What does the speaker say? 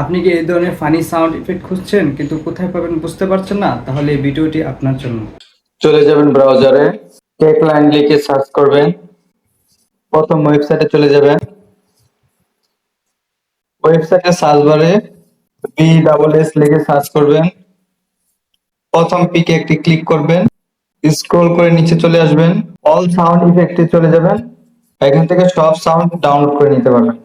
আপনি কি এই ধরনের ফানি সাউন্ড ইফেক্ট খুঁজছেন কিন্তু কোথায় পাবেন বুঝতে পারছেন না? তাহলে এই ভিডিওটি আপনার জন্য। চলে যাবেন ব্রাউজারে, টেকলাইন লিখে সার্চ করবেন। প্রথম ওয়েবসাইটে চলে যাবেন। ওয়েবসাইটে সার্চ বারে BSS লিখে সার্চ করবেন। প্রথম পিকে একটি ক্লিক করবেন, স্ক্রল করে নিচে চলে আসবেন, অল সাউন্ড ইফেক্টে চলে যাবেন। এখান থেকে সব সাউন্ড ডাউনলোড করে নিতে পারবেন।